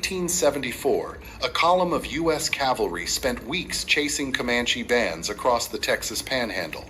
1874, a column of US Cavalry spent weeks chasing Comanche bands across the Texas panhandle.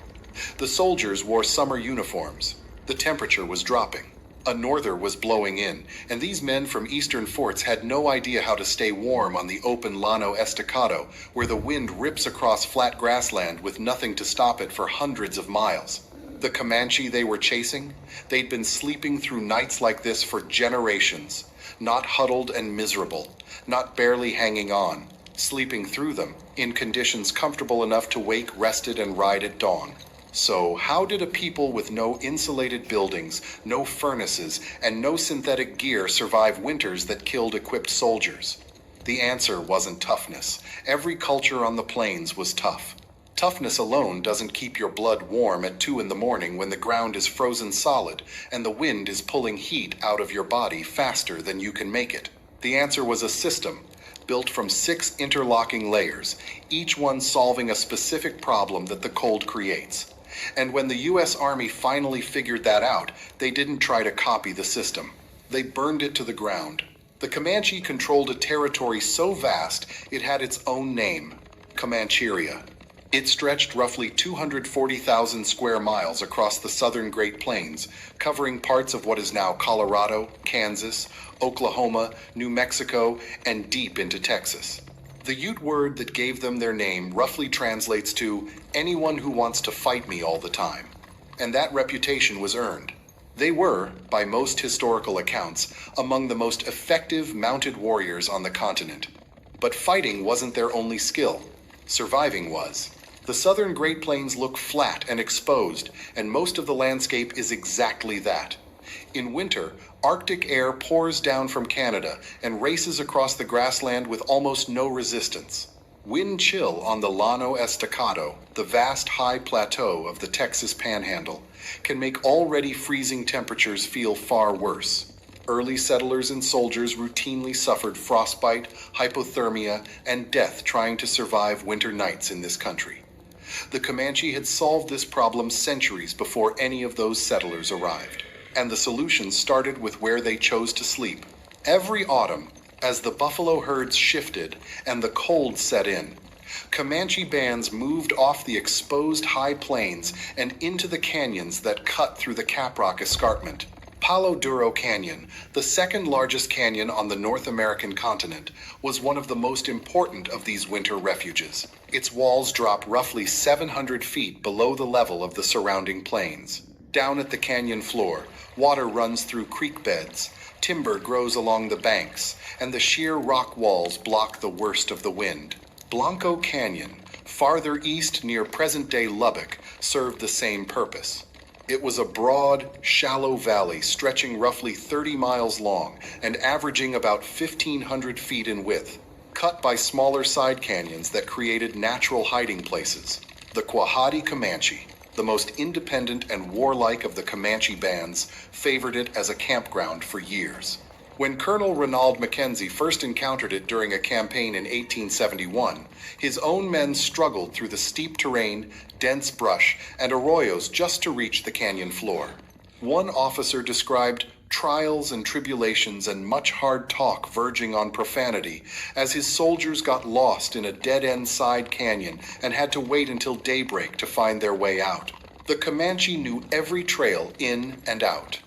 The soldiers wore summer uniforms. The temperature was dropping. A norther was blowing in, and these men from eastern forts had no idea how to stay warm on the open Llano Estacado, where the wind rips across flat grassland with nothing to stop it for hundreds of miles. The Comanche they were chasing? They'd been sleeping through nights like this for generations, not huddled and miserable, not barely hanging on, sleeping through them in conditions comfortable enough to wake rested and ride at dawn. So how did a people with no insulated buildings, no furnaces, and no synthetic gear survive winters that killed equipped soldiers? The answer wasn't toughness. Every culture on the plains was tough. Toughness alone doesn't keep your blood warm at 2 in the morning when the ground is frozen solid and the wind is pulling heat out of your body faster than you can make it. The answer was a system built from 6 interlocking layers, each one solving a specific problem that the cold creates. And when the US Army finally figured that out, they didn't try to copy the system. They burned it to the ground. The Comanche controlled a territory so vast it had its own name, Comancheria. It stretched roughly 240,000 square miles across the southern Great Plains, covering parts of what is now Colorado, Kansas, Oklahoma, New Mexico, and deep into Texas. The Ute word that gave them their name roughly translates to anyone who wants to fight me all the time. And that reputation was earned. They were, by most historical accounts, among the most effective mounted warriors on the continent. But fighting wasn't their only skill. Surviving was. The southern Great Plains look flat and exposed, and most of the landscape is exactly that. In winter, Arctic air pours down from Canada and races across the grassland with almost no resistance. Wind chill on the Llano Estacado, the vast high plateau of the Texas Panhandle, can make already freezing temperatures feel far worse. Early settlers and soldiers routinely suffered frostbite, hypothermia, and death trying to survive winter nights in this country. The Comanche had solved this problem centuries before any of those settlers arrived. And the solution started with where they chose to sleep. Every autumn, as the buffalo herds shifted and the cold set in, Comanche bands moved off the exposed high plains and into the canyons that cut through the Caprock Escarpment. Palo Duro Canyon, the second largest canyon on the North American continent, was one of the most important of these winter refuges. Its walls drop roughly 700 feet below the level of the surrounding plains. Down at the canyon floor, water runs through creek beds, timber grows along the banks, and the sheer rock walls block the worst of the wind. Blanco Canyon, farther east near present-day Lubbock, served the same purpose. It was a broad, shallow valley stretching roughly 30 miles long and averaging about 1,500 feet in width, cut by smaller side canyons that created natural hiding places. The Quahati Comanche, the most independent and warlike of the Comanche bands, favored it as a campground for years. When Colonel Ranald Mackenzie first encountered it during a campaign in 1871, his own men struggled through the steep terrain, dense brush, and arroyos just to reach the canyon floor. One officer described trials and tribulations and much hard talk verging on profanity as his soldiers got lost in a dead-end side canyon and had to wait until daybreak to find their way out. The Comanche knew every trail in and out.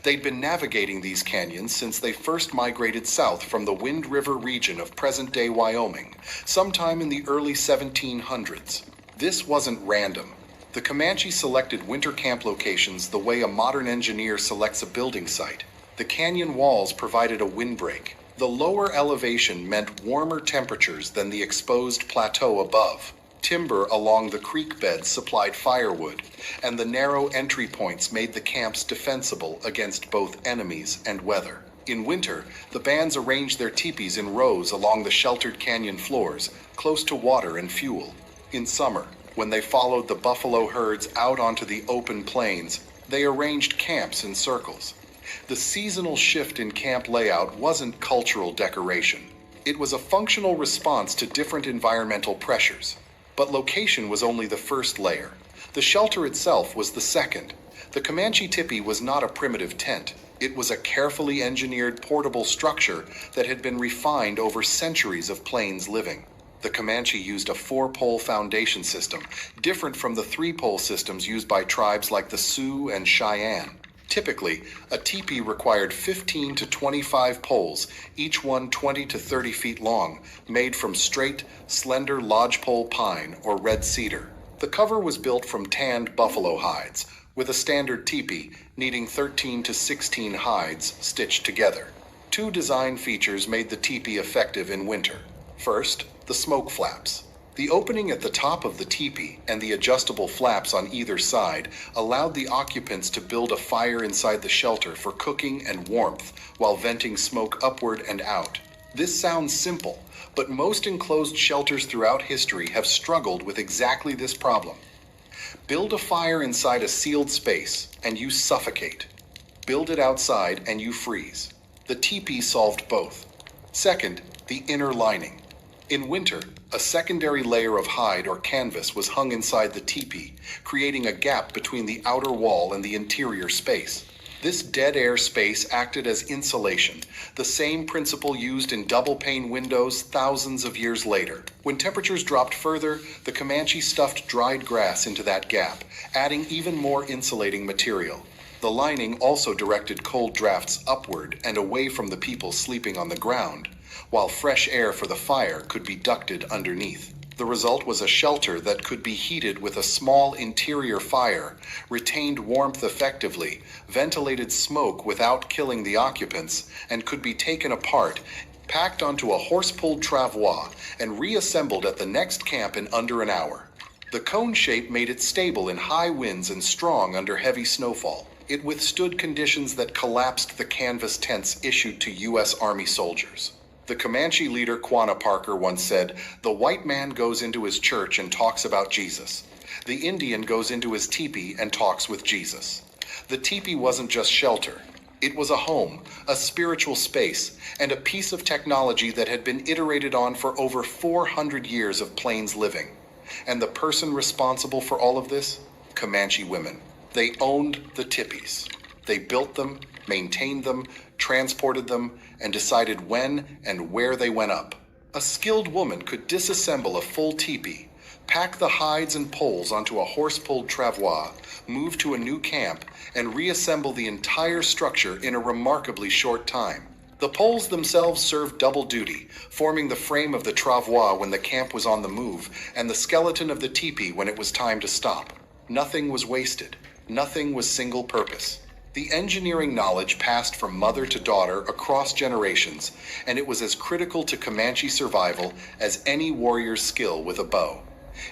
They'd been navigating these canyons since they first migrated south from the Wind River region of present-day Wyoming, sometime in the early 1700s. This wasn't random. The Comanche selected winter camp locations the way a modern engineer selects a building site. The canyon walls provided a windbreak. The lower elevation meant warmer temperatures than the exposed plateau above. Timber along the creek beds supplied firewood, and the narrow entry points made the camps defensible against both enemies and weather. In winter, the bands arranged their teepees in rows along the sheltered canyon floors, close to water and fuel. In summer, when they followed the buffalo herds out onto the open plains, they arranged camps in circles. The seasonal shift in camp layout wasn't cultural decoration. It was a functional response to different environmental pressures. But location was only the first layer. The shelter itself was the second. The Comanche tepee was not a primitive tent. It was a carefully engineered portable structure that had been refined over centuries of plains living. The Comanche used a 4-pole foundation system, different from the 3-pole systems used by tribes like the Sioux and Cheyenne. Typically, a teepee required 15 to 25 poles, each one 20 to 30 feet long, made from straight, slender lodgepole pine or red cedar. The cover was built from tanned buffalo hides, with a standard teepee needing 13 to 16 hides stitched together. 2 design features made the teepee effective in winter. First, the smoke flaps. The opening at the top of the teepee and the adjustable flaps on either side allowed the occupants to build a fire inside the shelter for cooking and warmth while venting smoke upward and out. This sounds simple, but most enclosed shelters throughout history have struggled with exactly this problem. Build a fire inside a sealed space and you suffocate. Build it outside and you freeze. The teepee solved both. Second, the inner lining. In winter, a secondary layer of hide or canvas was hung inside the teepee, creating a gap between the outer wall and the interior space. This dead air space acted as insulation, the same principle used in double-pane windows thousands of years later. When temperatures dropped further, the Comanche stuffed dried grass into that gap, adding even more insulating material. The lining also directed cold drafts upward and away from the people sleeping on the ground, while fresh air for the fire could be ducted underneath. The result was a shelter that could be heated with a small interior fire, retained warmth effectively, ventilated smoke without killing the occupants, and could be taken apart, packed onto a horse-pulled travois, and reassembled at the next camp in under an hour. The cone shape made it stable in high winds and strong under heavy snowfall. It withstood conditions that collapsed the canvas tents issued to U.S. Army soldiers. The Comanche leader Quanah Parker once said, "The white man goes into his church and talks about Jesus. The Indian goes into his teepee and talks with Jesus." The teepee wasn't just shelter. It was a home, a spiritual space, and a piece of technology that had been iterated on for over 400 years of plains living. And the person responsible for all of this? Comanche women. They owned the teepees. They built them, maintained them, transported them, and decided when and where they went up. A skilled woman could disassemble a full teepee, pack the hides and poles onto a horse-pulled travois, move to a new camp, and reassemble the entire structure in a remarkably short time. The poles themselves served double duty, forming the frame of the travois when the camp was on the move, and the skeleton of the teepee when it was time to stop. Nothing was wasted. Nothing was single purpose. The engineering knowledge passed from mother to daughter across generations, and it was as critical to Comanche survival as any warrior's skill with a bow.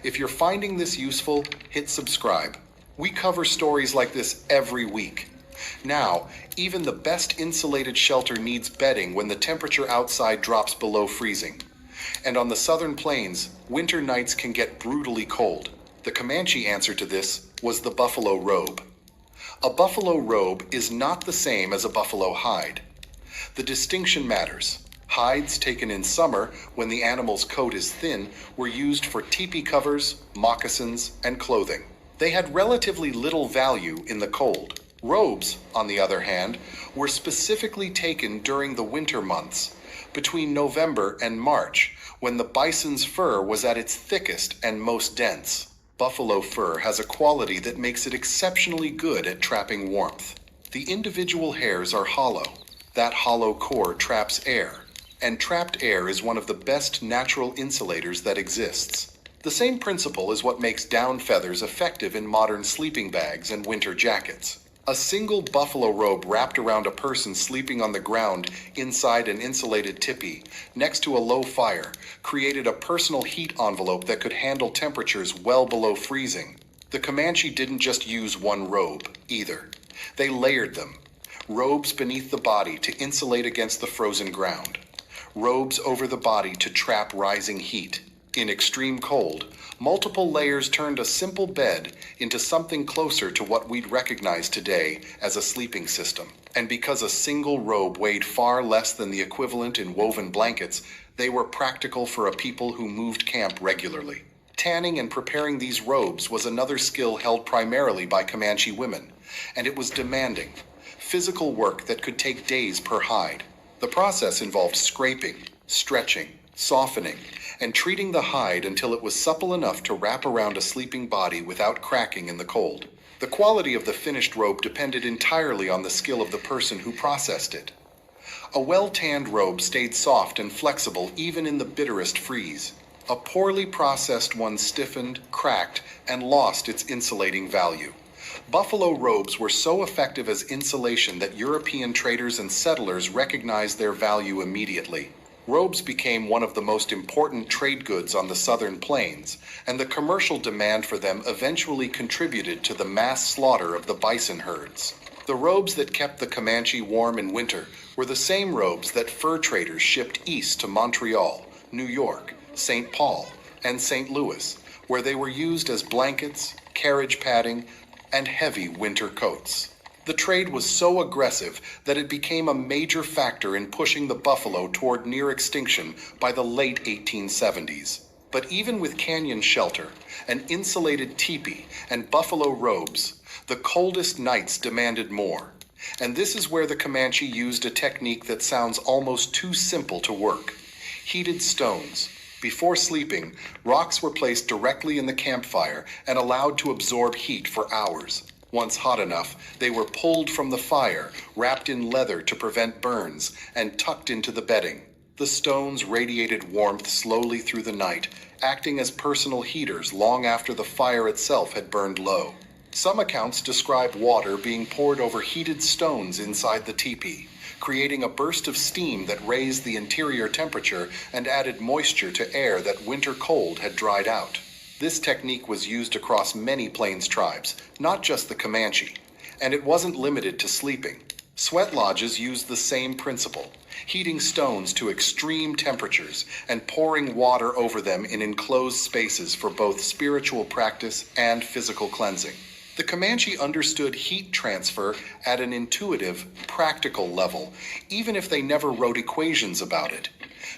If you're finding this useful, hit subscribe. We cover stories like this every week. Now, even the best insulated shelter needs bedding when the temperature outside drops below freezing. And on the southern plains, winter nights can get brutally cold. The Comanche answer to this was the buffalo robe. A buffalo robe is not the same as a buffalo hide. The distinction matters. Hides taken in summer, when the animal's coat is thin, were used for teepee covers, moccasins, and clothing. They had relatively little value in the cold. Robes, on the other hand, were specifically taken during the winter months, between November and March, when the bison's fur was at its thickest and most dense. Buffalo fur has a quality that makes it exceptionally good at trapping warmth. The individual hairs are hollow. That hollow core traps air, and trapped air is one of the best natural insulators that exists. The same principle is what makes down feathers effective in modern sleeping bags and winter jackets. A single buffalo robe wrapped around a person sleeping on the ground inside an insulated teepee next to a low fire created a personal heat envelope that could handle temperatures well below freezing. The Comanche didn't just use one robe, either. They layered them. Robes beneath the body to insulate against the frozen ground. Robes over the body to trap rising heat. In extreme cold, multiple layers turned a simple bed into something closer to what we'd recognize today as a sleeping system. And because a single robe weighed far less than the equivalent in woven blankets, they were practical for a people who moved camp regularly. Tanning and preparing these robes was another skill held primarily by Comanche women, and it was demanding. physical work that could take days per hide. The process involved scraping, stretching, softening, and treating the hide until it was supple enough to wrap around a sleeping body without cracking in the cold. The quality of the finished robe depended entirely on the skill of the person who processed it. A well-tanned robe stayed soft and flexible even in the bitterest freeze. A poorly processed one stiffened, cracked, and lost its insulating value. Buffalo robes were so effective as insulation that European traders and settlers recognized their value immediately. Robes became one of the most important trade goods on the southern plains, and the commercial demand for them eventually contributed to the mass slaughter of the bison herds. The robes that kept the Comanche warm in winter were the same robes that fur traders shipped east to Montreal, New York, St. Paul, and St. Louis, where they were used as blankets, carriage padding, and heavy winter coats. The trade was so aggressive that it became a major factor in pushing the buffalo toward near extinction by the late 1870s. But even with canyon shelter, an insulated tepee, and buffalo robes, the coldest nights demanded more. And this is where the Comanche used a technique that sounds almost too simple to work: heated stones. Before sleeping, rocks were placed directly in the campfire and allowed to absorb heat for hours. Once hot enough, they were pulled from the fire, wrapped in leather to prevent burns, and tucked into the bedding. The stones radiated warmth slowly through the night, acting as personal heaters long after the fire itself had burned low. Some accounts describe water being poured over heated stones inside the tepee, creating a burst of steam that raised the interior temperature and added moisture to air that winter cold had dried out. This technique was used across many plains tribes, not just the Comanche, and it wasn't limited to sleeping. Sweat lodges used the same principle, heating stones to extreme temperatures and pouring water over them in enclosed spaces for both spiritual practice and physical cleansing. The Comanche understood heat transfer at an intuitive, practical level, even if they never wrote equations about it.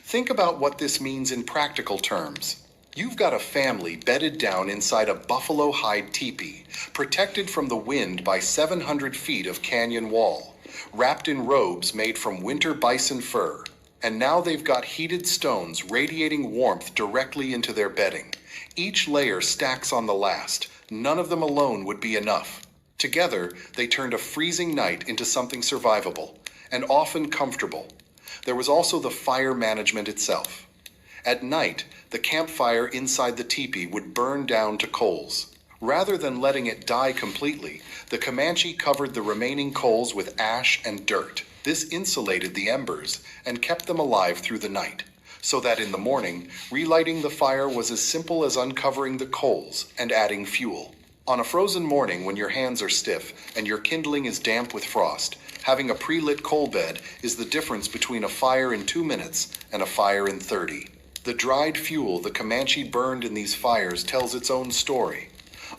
Think about what this means in practical terms. You've got a family bedded down inside a buffalo hide tepee, protected from the wind by 700 feet of canyon wall, wrapped in robes made from winter bison fur. And now they've got heated stones radiating warmth directly into their bedding. Each layer stacks on the last. None of them alone would be enough. Together, they turned a freezing night into something survivable, and often comfortable. There was also the fire management itself. At night, the campfire inside the tepee would burn down to coals. Rather than letting it die completely, the Comanche covered the remaining coals with ash and dirt. This insulated the embers and kept them alive through the night, so that in the morning, relighting the fire was as simple as uncovering the coals and adding fuel. On a frozen morning when your hands are stiff and your kindling is damp with frost, having a pre-lit coal bed is the difference between a fire in 2 minutes and a fire in 30. The dried fuel the Comanche burned in these fires tells its own story.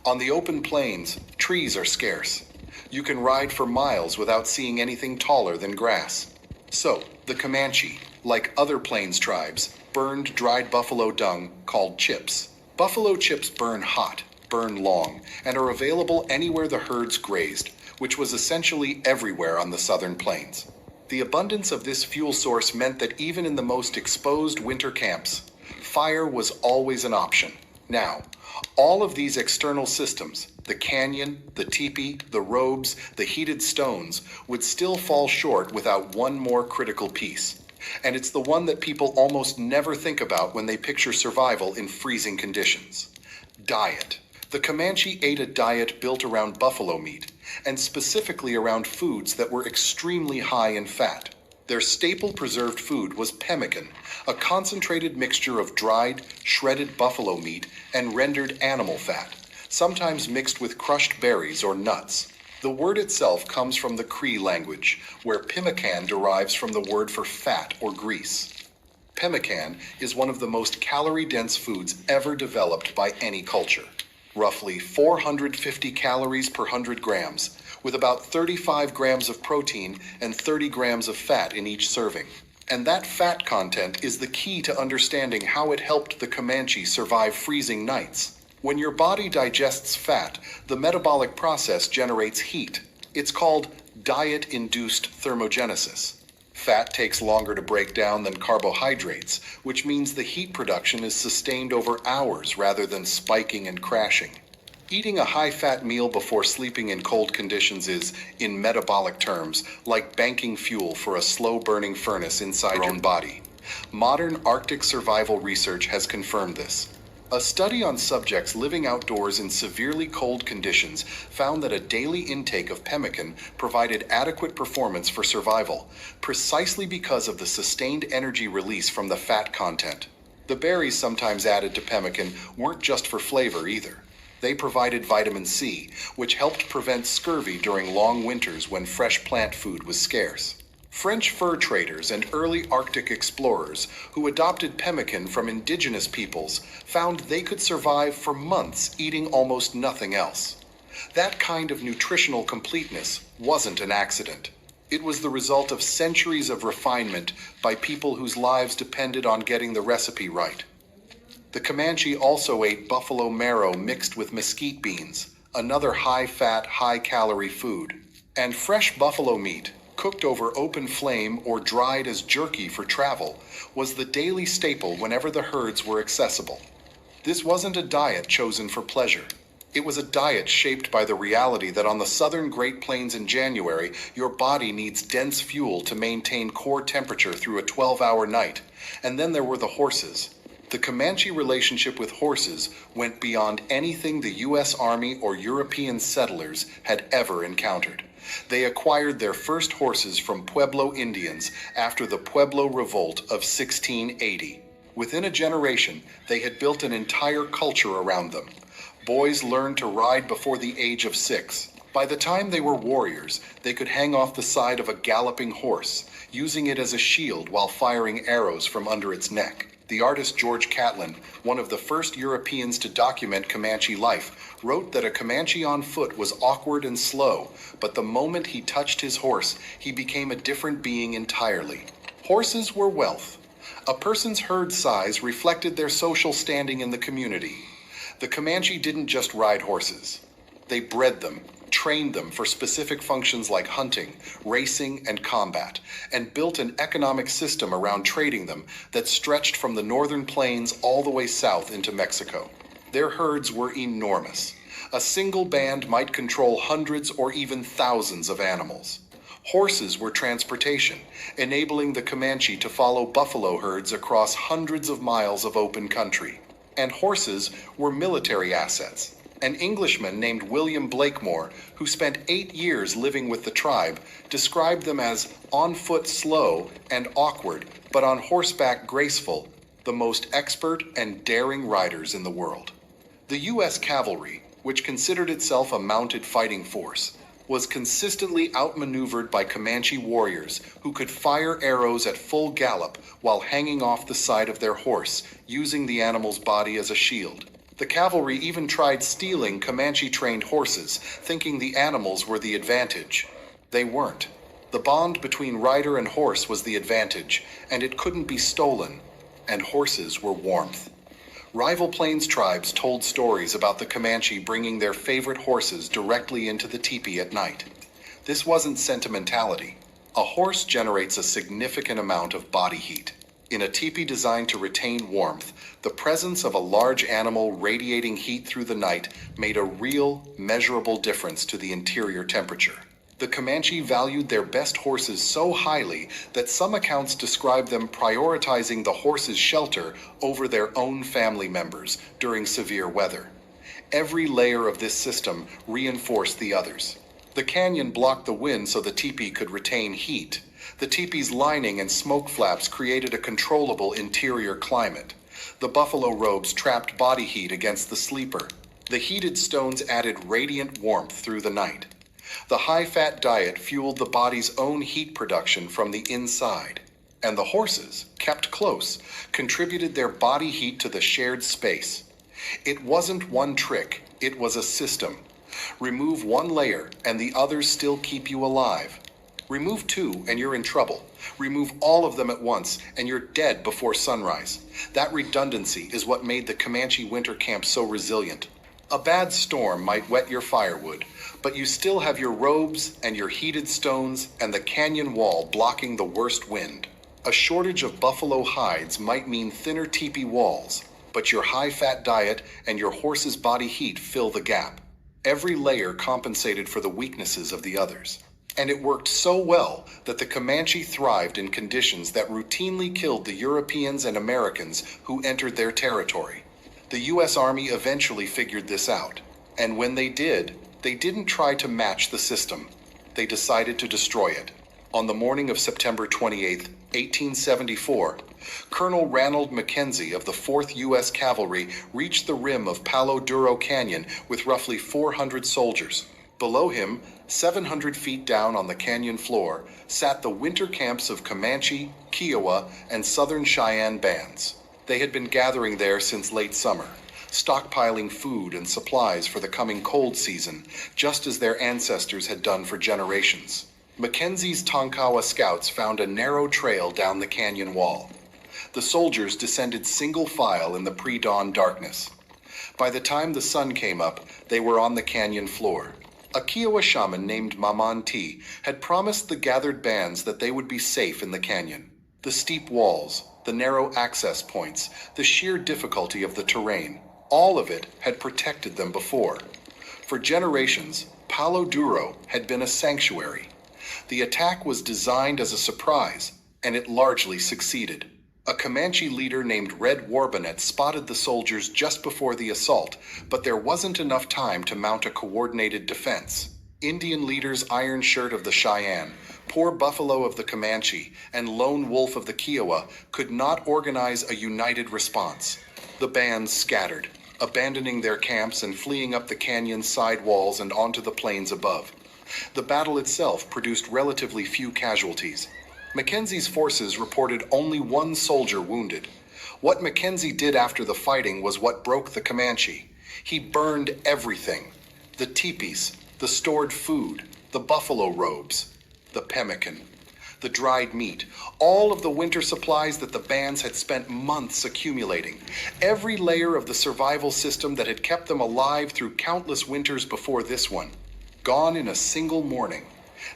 On the open plains, trees are scarce. You can ride for miles without seeing anything taller than grass. So, the Comanche, like other plains tribes, burned dried buffalo dung called chips. Buffalo chips burn hot, burn long, and are available anywhere the herds grazed, which was essentially everywhere on the southern plains. The abundance of this fuel source meant that even in the most exposed winter camps, fire was always an option. Now, all of these external systems, the canyon, the tepee, the robes, the heated stones, would still fall short without one more critical piece. And it's the one that people almost never think about when they picture survival in freezing conditions: diet. The Comanche ate a diet built around buffalo meat, and specifically around foods that were extremely high in fat. Their staple preserved food was pemmican, a concentrated mixture of dried, shredded buffalo meat and rendered animal fat, sometimes mixed with crushed berries or nuts. The word itself comes from the Cree language, where pemmican derives from the word for fat or grease. Pemmican is one of the most calorie-dense foods ever developed by any culture. Roughly 450 calories per 100 grams, with about 35 grams of protein and 30 grams of fat in each serving. And that fat content is the key to understanding how it helped the Comanche survive freezing nights. When your body digests fat, the metabolic process generates heat. It's called Diet-induced thermogenesis. Fat takes longer to break down than carbohydrates, which means the heat production is sustained over hours rather than spiking and crashing. Eating a high-fat meal before sleeping in cold conditions is, in metabolic terms, like banking fuel for a slow-burning furnace inside your own body. Modern Arctic survival research has confirmed this. A study on subjects living outdoors in severely cold conditions found that a daily intake of pemmican provided adequate performance for survival, precisely because of the sustained energy release from the fat content. The berries sometimes added to pemmican weren't just for flavor either. They provided vitamin C, which helped prevent scurvy during long winters when fresh plant food was scarce. French fur traders and early Arctic explorers who adopted pemmican from indigenous peoples found they could survive for months eating almost nothing else. That kind of nutritional completeness wasn't an accident. It was the result of centuries of refinement by people whose lives depended on getting the recipe right. The Comanche also ate buffalo marrow mixed with mesquite beans, another high-fat, high-calorie food, and fresh buffalo meat, cooked over open flame or dried as jerky for travel, was the daily staple whenever the herds were accessible. This wasn't a diet chosen for pleasure. It was a diet shaped by the reality that on the southern Great Plains in January, your body needs dense fuel to maintain core temperature through a 12-hour night. And then there were the horses. The Comanche relationship with horses went beyond anything the U.S. Army or European settlers had ever encountered. They acquired their first horses from Pueblo Indians after the Pueblo Revolt of 1680. Within a generation, they had built an entire culture around them. Boys learned to ride before the age of 6. By the time they were warriors, they could hang off the side of a galloping horse, using it as a shield while firing arrows from under its neck. The artist George Catlin, one of the first Europeans to document Comanche life, wrote that a Comanche on foot was awkward and slow, but the moment he touched his horse, he became a different being entirely. Horses were wealth. A person's herd size reflected their social standing in the community. The Comanche didn't just ride horses. They bred them, trained them for specific functions like hunting, racing, and combat, and built an economic system around trading them that stretched from the northern plains all the way south into Mexico. Their herds were enormous. A single band might control hundreds or even thousands of animals. Horses were transportation, enabling the Comanche to follow buffalo herds across hundreds of miles of open country. And horses were military assets. An Englishman named William Blakemore, who spent 8 years living with the tribe, described them as on foot slow and awkward, but on horseback graceful, the most expert and daring riders in the world. The US Cavalry, which considered itself a mounted fighting force, was consistently outmaneuvered by Comanche warriors who could fire arrows at full gallop while hanging off the side of their horse, using the animal's body as a shield. The cavalry even tried stealing Comanche-trained horses, thinking the animals were the advantage. They weren't. The bond between rider and horse was the advantage, and it couldn't be stolen. And horses were warmth. Rival Plains tribes told stories about the Comanche bringing their favorite horses directly into the tepee at night. This wasn't sentimentality. A horse generates a significant amount of body heat. In a tepee designed to retain warmth, the presence of a large animal radiating heat through the night made a real, measurable difference to the interior temperature. The Comanche valued their best horses so highly that some accounts describe them prioritizing the horse's shelter over their own family members during severe weather. Every layer of this system reinforced the others. The canyon blocked the wind so the tepee could retain heat. The tepee's lining and smoke flaps created a controllable interior climate. The buffalo robes trapped body heat against the sleeper. The heated stones added radiant warmth through the night. The high-fat diet fueled the body's own heat production from the inside. And the horses, kept close, contributed their body heat to the shared space. It wasn't one trick, it was a system. Remove one layer and the others still keep you alive. Remove 2 and you're in trouble. Remove all of them at once and you're dead before sunrise. That redundancy is what made the Comanche winter camp so resilient. A bad storm might wet your firewood, but you still have your robes and your heated stones and the canyon wall blocking the worst wind. A shortage of buffalo hides might mean thinner teepee walls, but your high-fat diet and your horse's body heat fill the gap. Every layer compensated for the weaknesses of the others. And it worked so well that the Comanche thrived in conditions that routinely killed the Europeans and Americans who entered their territory. The US Army eventually figured this out, and when they did, they didn't try to match the system. They decided to destroy it. On the morning of September 28, 1874, Colonel Ranald Mackenzie of the 4th US Cavalry reached the rim of Palo Duro Canyon with roughly 400 soldiers. Below him, 700 feet down on the canyon floor, sat the winter camps of Comanche, Kiowa, and Southern Cheyenne bands. They had been gathering there since late summer, stockpiling food and supplies for the coming cold season, just as their ancestors had done for generations. Mackenzie's Tonkawa scouts found a narrow trail down the canyon wall. The soldiers descended single file in the pre-dawn darkness. By the time the sun came up, they were on the canyon floor. A Kiowa shaman named Maman T had promised the gathered bands that they would be safe in the canyon. The steep walls, the narrow access points, the sheer difficulty of the terrain, all of it had protected them before. For generations, Palo Duro had been a sanctuary. The attack was designed as a surprise, and it largely succeeded. A Comanche leader named Red Warbanet spotted the soldiers just before the assault, but there wasn't enough time to mount a coordinated defense. Indian leaders Iron Shirt of the Cheyenne, Poor Buffalo of the Comanche, and Lone Wolf of the Kiowa could not organize a united response. The bands scattered, abandoning their camps and fleeing up the canyon's side walls and onto the plains above. The battle itself produced relatively few casualties. Mackenzie's forces reported only one soldier wounded. What Mackenzie did after the fighting was what broke the Comanche. He burned everything. The teepees, the stored food, the buffalo robes, the pemmican, the dried meat, all of the winter supplies that the bands had spent months accumulating. Every layer of the survival system that had kept them alive through countless winters before this one. Gone in a single morning.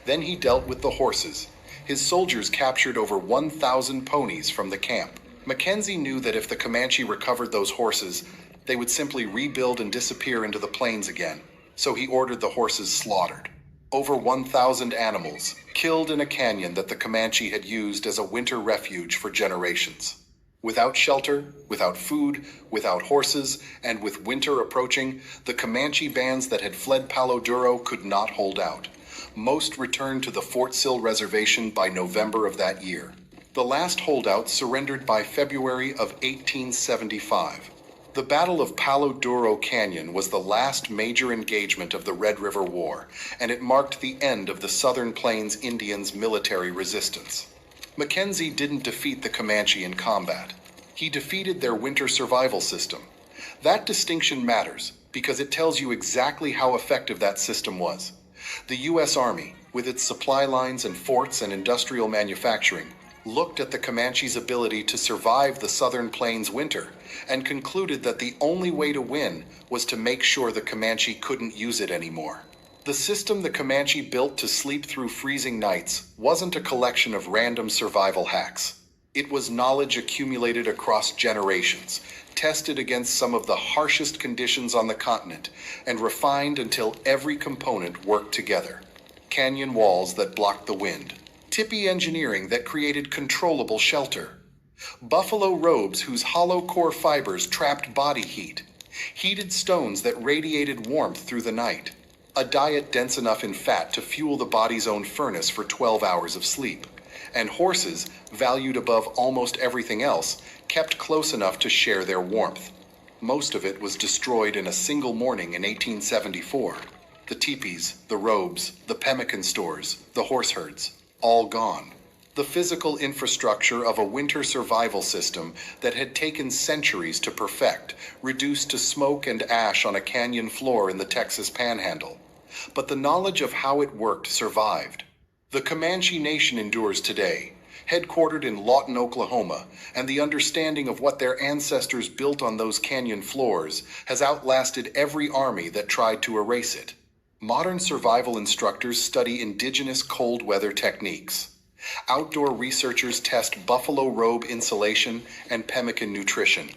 Then he dealt with the horses. His soldiers captured over 1,000 ponies from the camp. Mackenzie knew that if the Comanche recovered those horses, they would simply rebuild and disappear into the plains again. So he ordered the horses slaughtered. Over 1,000 animals, killed in a canyon that the Comanche had used as a winter refuge for generations. Without shelter, without food, without horses, and with winter approaching, the Comanche bands that had fled Palo Duro could not hold out. Most returned to the Fort Sill Reservation by November of that year. The last holdouts surrendered by February of 1875. The Battle of Palo Duro Canyon was the last major engagement of the Red River War, and it marked the end of the Southern Plains Indians' military resistance. Mackenzie didn't defeat the Comanche in combat. He defeated their winter survival system. That distinction matters because it tells you exactly how effective that system was. The U.S. Army, with its supply lines and forts and industrial manufacturing, looked at the Comanche's ability to survive the Southern Plains winter and concluded that the only way to win was to make sure the Comanche couldn't use it anymore. The system the Comanche built to sleep through freezing nights wasn't a collection of random survival hacks. It was knowledge accumulated across generations, tested against some of the harshest conditions on the continent, and refined until every component worked together. Canyon walls that blocked the wind, Tepee engineering that created controllable shelter, buffalo robes whose hollow core fibers trapped body heat, heated stones that radiated warmth through the night, a diet dense enough in fat to fuel the body's own furnace for 12 hours of sleep, and horses, valued above almost everything else, kept close enough to share their warmth. Most of it was destroyed in a single morning in 1874. The teepees, the robes, the pemmican stores, the horse herds, all gone. The physical infrastructure of a winter survival system that had taken centuries to perfect, reduced to smoke and ash on a canyon floor in the Texas Panhandle. But the knowledge of how it worked survived. The Comanche Nation endures today, headquartered in Lawton, Oklahoma, and the understanding of what their ancestors built on those canyon floors has outlasted every army that tried to erase it. Modern survival instructors study indigenous cold weather techniques. Outdoor researchers test buffalo robe insulation and pemmican nutrition.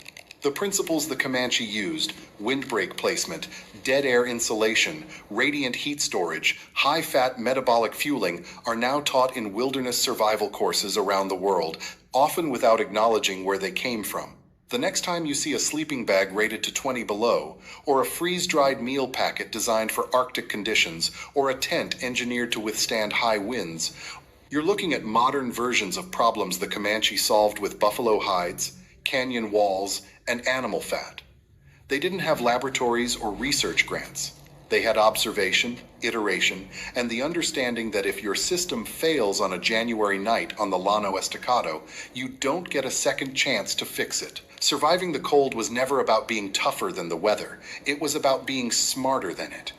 The principles the Comanche used, windbreak placement, dead air insulation, radiant heat storage, high-fat metabolic fueling, are now taught in wilderness survival courses around the world, often without acknowledging where they came from. The next time you see a sleeping bag rated to 20 below, or a freeze-dried meal packet designed for Arctic conditions, or a tent engineered to withstand high winds, you're looking at modern versions of problems the Comanche solved with buffalo hides, canyon walls, and animal fat. They didn't have laboratories or research grants. They had observation, iteration, and the understanding that if your system fails on a January night on the Llano Estacado, you don't get a second chance to fix it. Surviving the cold was never about being tougher than the weather. It was about being smarter than it.